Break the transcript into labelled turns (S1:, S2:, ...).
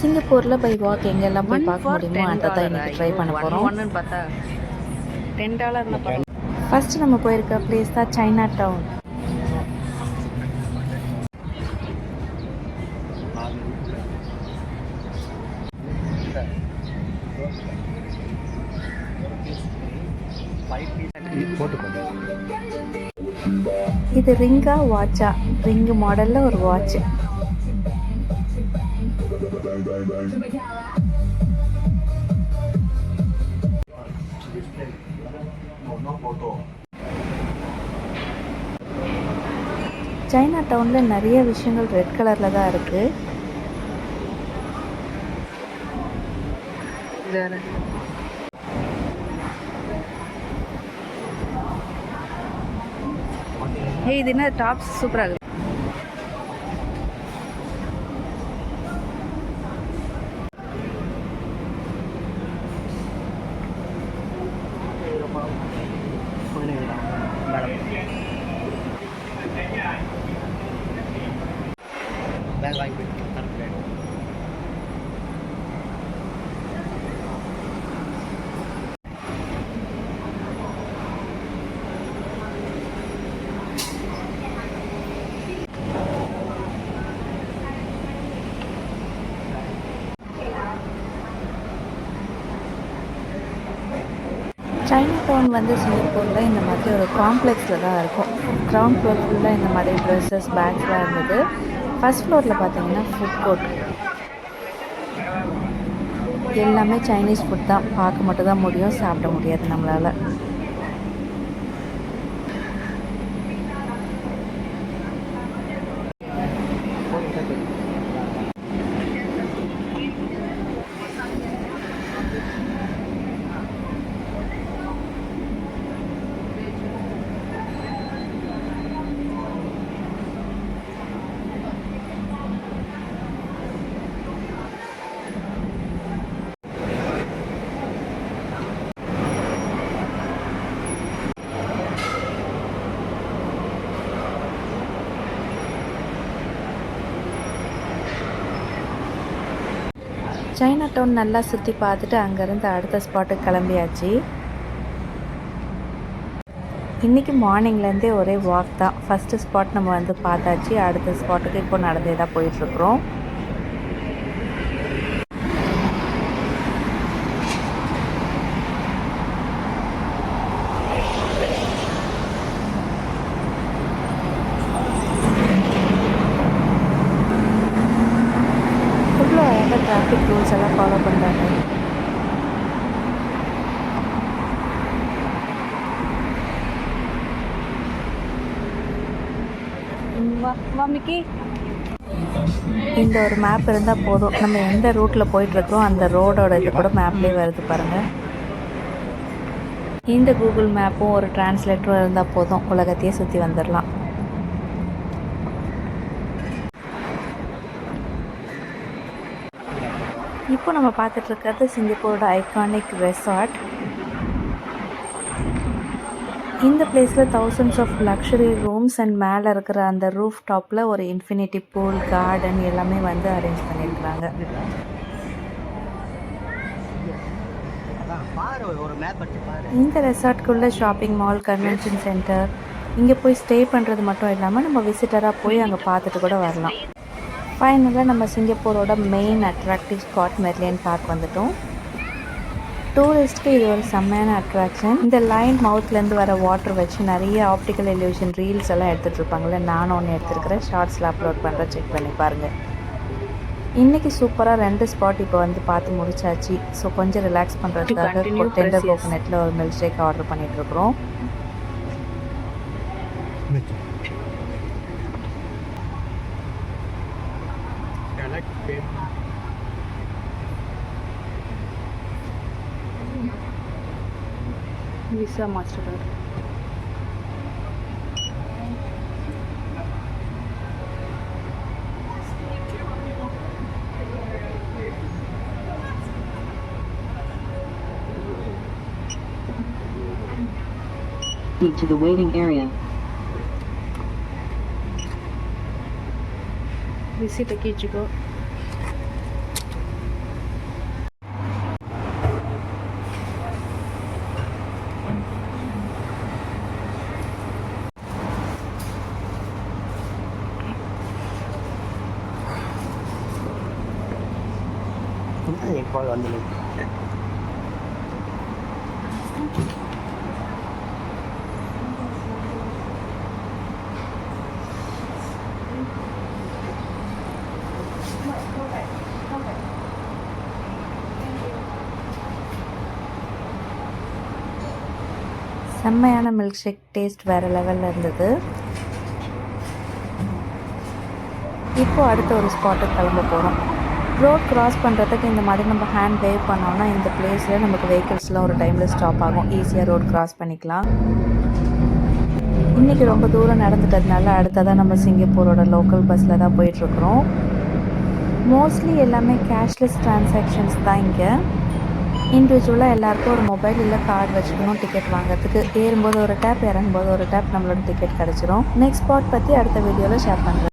S1: சிங்கப்பூரில் by walk எங்கெல்லாம் போய்
S2: ஒன்
S1: பார்க்க
S2: ஃபார்
S1: முடியுமோ அதை தான்
S2: $10.
S1: இன்றைக்கி ட்ரை
S2: ஐயோ
S1: பண்ண
S2: ஒன்
S1: போகிறோம்.
S2: ஒன்னு பார்த்தா $10 பரவாயில்ல.
S1: ஃபஸ்ட்டு நம்ம போயிருக்க பிளேஸ் தான் சைனா டவுன். இது ரிங்கா வாட்சா, ரிங்கு மாடலில் ஒரு வாட்ச். சைனா டவுனில் நிறைய விஷயங்கள் ரெட் கலரில் தான் இருக்குது.
S2: இது என்ன டாப்ஸ் சூப்பராக இருக்குது.
S1: சைனா டவுன் வந்து சிங்கப்பூரில் இந்த மாதிரி ஒரு காம்ப்ளெக்ஸில் தான் இருக்கும். கிரவுண்ட் ஃப்ளோர் ஃபுல்லாக இந்த மாதிரி ட்ரெஸ்ஸஸ், பேக்ஸ்லாம் இருந்தது. ஃபஸ்ட் ஃப்ளோரில் பார்த்தீங்கன்னா ஃபுட் கோர்ட். எல்லாமே சைனீஸ் ஃபுட் தான். பார்க்க மட்டும் தான் முடியும், சாப்பிட முடியாது நம்மளால். சைனா டவுன் நல்லா சுற்றி பார்த்துட்டு அங்கேருந்து அடுத்த ஸ்பாட்டுக்கு கிளம்பியாச்சு. இன்றைக்கி மார்னிங்லேருந்தே ஒரே வாக் தான். ஃபஸ்ட்டு ஸ்பாட் நம்ம வந்து பார்த்தாச்சு. அடுத்த ஸ்பாட்டுக்கு இப்போ நடந்தே தான் போயிட்டுருக்குறோம். டிராஃபிக் ரூல்ஸ் எல்லாம் ஃபாலோ பண்ணுறாங்க. இந்த ஒரு மேப் இருந்தால் போதும். நம்ம எந்த ரூட்டில் போயிட்டுருக்கோம் அந்த ரோடோட இது கூட மேப்லேயே வருது பாருங்கள். இந்த கூகுள் மேப்பும் ஒரு டிரான்ஸ்லேட்டரும் இருந்தால் போதும், உலகத்தையே சுற்றி வந்துடலாம். இப்போ நம்ம பார்த்துட்ருக்கிறது சிங்கப்பூரோட ஐகானிக் ரெசார்ட். இந்த பிளேஸில் thousands of luxury rooms and மேலே இருக்கிற அந்த ரூஃப் டாப்பில் ஒரு இன்ஃபினிட்டி பூல், கார்டன் எல்லாமே வந்து அரேஞ்ச் பண்ணியிருக்கிறாங்க. இந்த ரெசார்ட்குள்ளே ஷாப்பிங் மால், கன்வென்ஷன் சென்டர், இங்கே போய் ஸ்டே பண்ணுறது மட்டும் இல்லாமல் நம்ம விசிட்டராக போய் அங்கே பார்த்துட்டு கூட வரலாம். ஃபைனலாக நம்ம சிங்கப்பூரோட main attractive spot Merlion park வந்துட்டோம். டூரிஸ்ட்க்கு இது ஒரு செம்மையான அட்ராக்ஷன். இந்த லைன் மவுத்லேருந்து வர வாட்டர் வச்சு நிறைய ஆப்டிக்கல் இல்யூஷன் ரீல்ஸ் எல்லாம் எடுத்துகிட்டு இருப்பாங்கள்ல. நானும் ஒன்று எடுத்துருக்கிறேன், ஷார்ட்ஸில் அப்லோட் பண்ணுறேன், செக் பண்ணி பாருங்கள். இன்றைக்கி சூப்பராக 2 ஸ்பாட் இப்போ வந்து பார்த்து முடிச்சாச்சு. ஸோ கொஞ்சம் ரிலாக்ஸ் பண்ணுறதுக்காக டெண்டர் கோகோனட்டில் ஒரு மில்க் ஷேக் ஆர்டர் பண்ணிகிட்ருக்குறோம்.
S2: Visa Mastercard.
S3: To the waiting area.
S2: Visit the Kichiko.
S4: இப்போ வந்து
S1: செம்மையான மில்க் ஷேக் டேஸ்ட் வேறு லெவலில் இருந்தது. இப்போது அடுத்த ஒரு ஸ்பாட்டுக்கு கிளம்ப போகிறோம். ரோட் கிராஸ் பண்ணுறதுக்கு இந்த மாதிரி நம்ம ஹேண்ட் வேவ் பண்ணோம்னா இந்த பிளேஸில் நமக்கு வெஹிக்கிள்ஸ்லாம் ஒரு டைமில் ஸ்டாப் ஆகும், ஈஸியாக ரோட் கிராஸ் பண்ணிக்கலாம். இன்றைக்கி ரொம்ப தூரம் நடந்துட்டதுனால அடுத்ததாக நம்ம சிங்கப்பூரோட லோக்கல் பஸ்ஸில் தான் போயிட்டுருக்குறோம். மோஸ்ட்லி எல்லாமே கேஷ்லெஸ் ட்ரான்சாக்ஷன்ஸ் தான் இங்கே. இண்டிவிஜுவலாக எல்லாருக்கும் ஒரு மொபைல் இல்லை கார்டு வச்சுக்கணும் டிக்கெட் வாங்குறதுக்கு. ஏறும்போது ஒரு டேப், இறங்கும்போது ஒரு டேப் நம்மளோட டிக்கெட் கிடச்சிரும். நெக்ஸ்ட் ஸ்பாட் பற்றி அடுத்த வீடியோவில் ஷேர் பண்ணுறேன்.